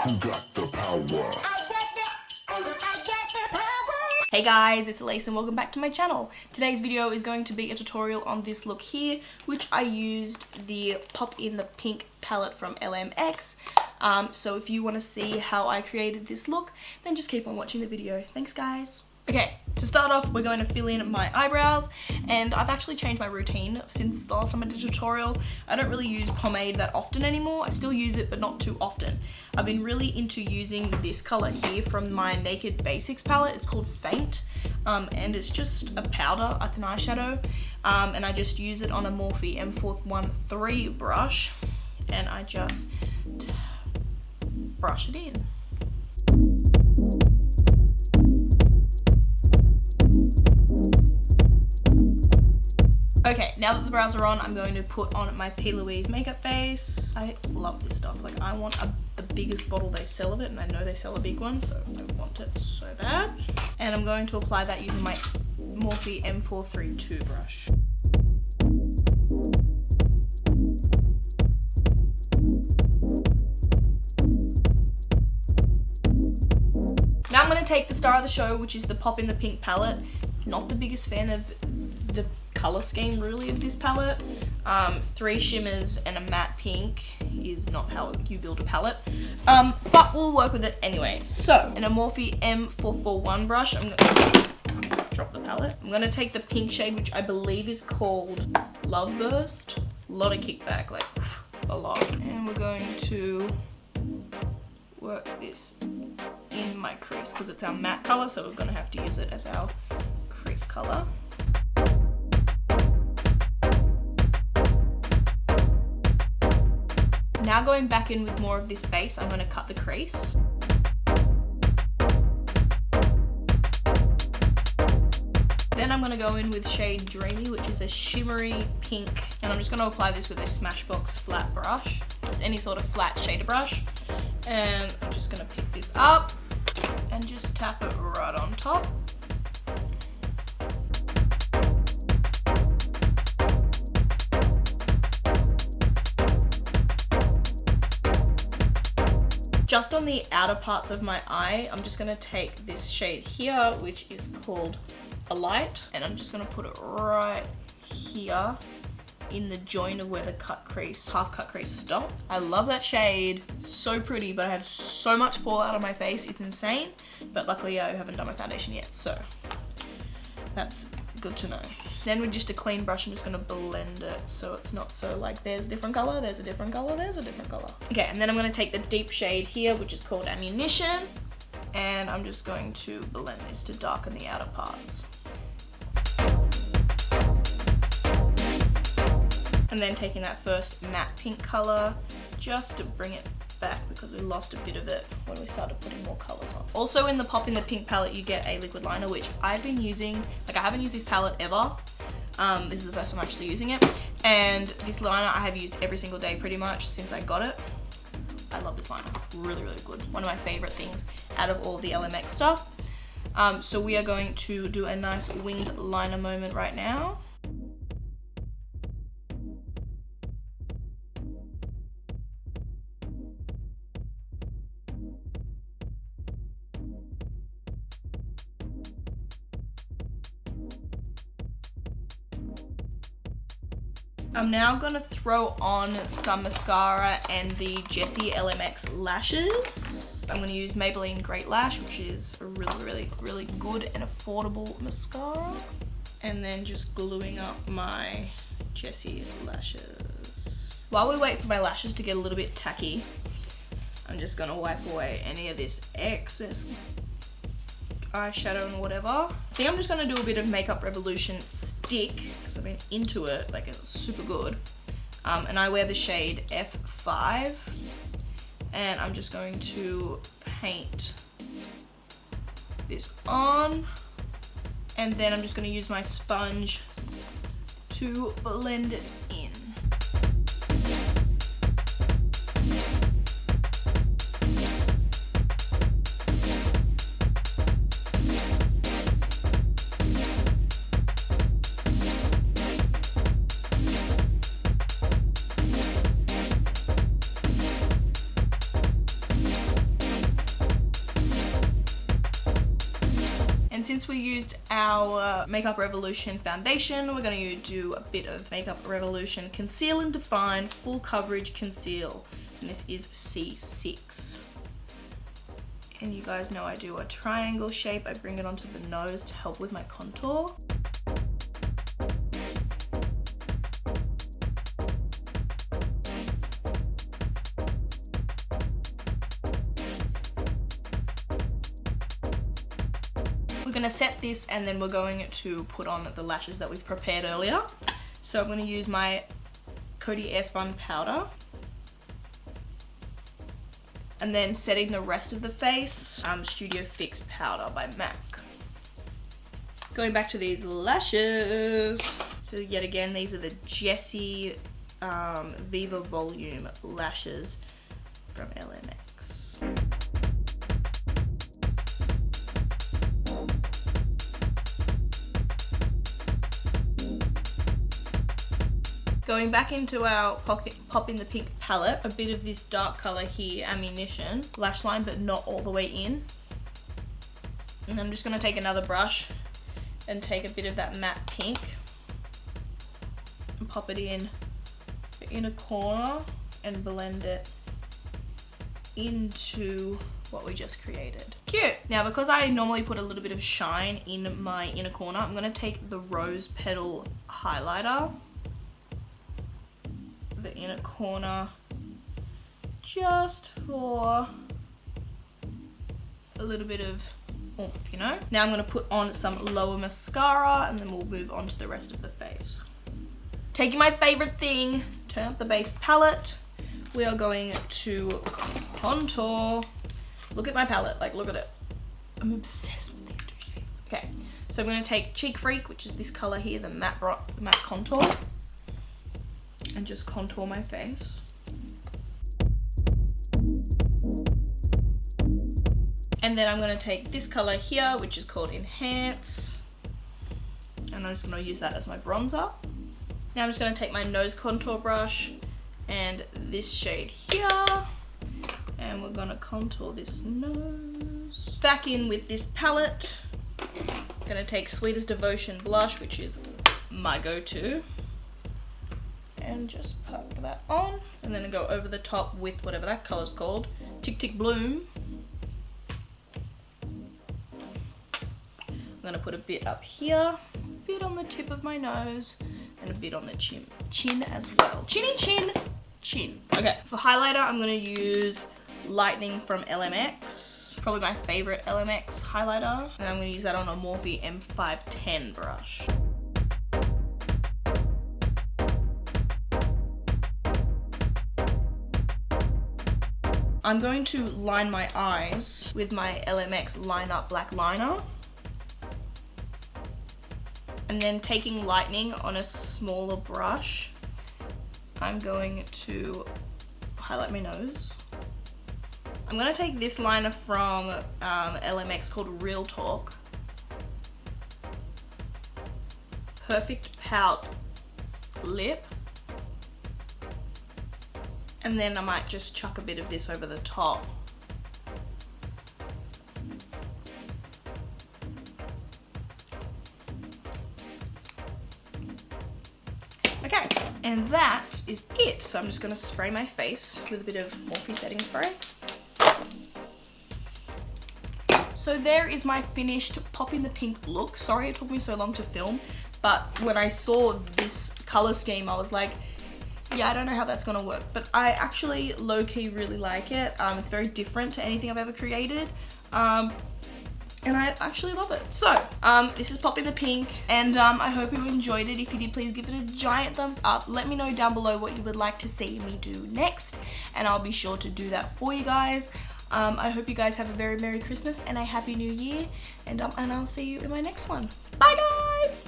Who got the power? Hey guys, it's Elise and welcome back to my channel. Today's video is going to be a tutorial on this look here, which I used the Pop in the Pink palette from LMX. So if you want to see how I created this look, then just keep on watching the video. Thanks guys. Okay, to start off, we're going to fill in my eyebrows, and I've actually changed my routine since the last time I did a tutorial. I don't really use pomade that often anymore. I still use it, but not too often. I've been really into using this color here from my Naked Basics palette. It's called Faint, and it's just a powder, it's an eyeshadow, and I just use it on a Morphe M413 brush, and I just brush it in. Okay, now that the brows are on, I'm going to put on my P. Louise makeup base. I love this stuff. Like, I want the biggest bottle they sell of it, and I know they sell a big one, so I want it so bad. And I'm going to apply that using my Morphe M432 brush. Now I'm going to take the star of the show, which is the Pop in the Pink palette. Not the biggest fan of the color scheme really of this palette. 3 shimmers and a matte pink is not how you build a palette, but we'll work with it anyway. So in a Morphe M441 brush, I'm gonna drop the palette. I'm gonna take the pink shade, which I believe is called Love Burst. A lot of kickback, like a lot. And we're going to work this in my crease because it's our matte color, so we're gonna have to use it as our crease color. Now going back in with more of this base, I'm going to cut the crease. Then I'm going to go in with shade Dreamy, which is a shimmery pink, and I'm just going to apply this with a Smashbox flat brush. Just any sort of flat shader brush. And I'm just going to pick this up and just tap it right on top. Just on the outer parts of my eye, I'm just going to take this shade here, which is called A Light, and I'm just going to put it right here in the joint of where the half cut crease stopped. I love that shade, so pretty, but I have so much fallout on my face, it's insane, but luckily I haven't done my foundation yet, so that's good to know. Then with just a clean brush, I'm just gonna blend it so it's not so like there's a different color, there's a different color, there's a different color. Okay, and then I'm gonna take the deep shade here, which is called Ammunition, and I'm just going to blend this to darken the outer parts. And then taking that first matte pink color, just to bring it back because we lost a bit of it when we started putting more colors on. Also in the Pop in the Pink palette, you get a liquid liner, which I've been using, like I haven't used this palette ever. This is the first time I'm actually using it. And this liner I have used every single day pretty much since I got it. I love this liner, really, really good. One of my favorite things out of all the LMX stuff. So we are going to do a nice winged liner moment right now. I'm now going to throw on some mascara and the Jessy LMX lashes. I'm going to use Maybelline Great Lash, which is a really, really good and affordable mascara. And then just gluing up my Jessy lashes. While we wait for my lashes to get a little bit tacky, I'm just going to wipe away any of this excess eyeshadow and whatever. I think I'm just going to do a bit of Makeup Revolution Stick because I've been into it, like it's super good. And I wear the shade F5, and I'm just going to paint this on, and then I'm just going to use my sponge to blend it in. And since we used our Makeup Revolution foundation, we're going to do a bit of Makeup Revolution Conceal and Define Full Coverage Conceal. And this is C6. And you guys know I do a triangle shape. I bring it onto the nose to help with my contour. We're going to set this and then we're going to put on the lashes that we've prepared earlier. So I'm going to use my Coty Airspun powder. And then setting the rest of the face, Studio Fix powder by MAC. Going back to these lashes. So yet again, these are the Jessy Viva Volume lashes from LMX. Going back into our Pop in the Pink palette, a bit of this dark color here, Ammunition, lash line, but not all the way in. And I'm just gonna take another brush and take a bit of that matte pink and pop it in the inner corner and blend it into what we just created. Cute! Now, because I normally put a little bit of shine in my inner corner, I'm gonna take the Rose Petal highlighter, the inner corner, just for a little bit of oomph, you know? Now I'm gonna put on some lower mascara and then we'll move on to the rest of the face. Taking my favorite thing, turn up the base palette, we are going to contour. Look at my palette, like look at it. I'm obsessed with these two shades. Okay, so I'm gonna take Cheek Freak, which is this color here, the matte contour, and just contour my face. And then I'm going to take this color here, which is called Enhance, and I'm just going to use that as my bronzer. Now I'm just going to take my nose contour brush and this shade here, and we're going to contour this nose. Back in with this palette, I'm going to take Sweetest Devotion blush, which is my go-to, and just pop that on, and then go over the top with whatever that color's called, Tick Tick Bloom. I'm gonna put a bit up here, a bit on the tip of my nose, and a bit on the chin as well. Chinny chin, chin. Okay, for highlighter, I'm gonna use Lightning from LMX, probably my favorite LMX highlighter, and I'm gonna use that on a Morphe M510 brush. I'm going to line my eyes with my LMX Line Up Black Liner. And then taking Lightning on a smaller brush, I'm going to highlight my nose. I'm going to take this liner from LMX called Real Talk. Perfect Pout Lip. And then I might just chuck a bit of this over the top. Okay, and that is it. So I'm just gonna spray my face with a bit of Morphe setting spray. So there is my finished Pop in the Pink look. Sorry it took me so long to film, but when I saw this color scheme, I was like, yeah, I don't know how that's gonna work, but I actually low-key really like it. It's very different to anything I've ever created, and I actually love it. So, this is Pop in the Pink, and I hope you enjoyed it. If you did, please give it a giant thumbs up. Let me know down below what you would like to see me do next, and I'll be sure to do that for you guys. I hope you guys have a very Merry Christmas and a Happy New Year, and I'll see you in my next one. Bye, guys!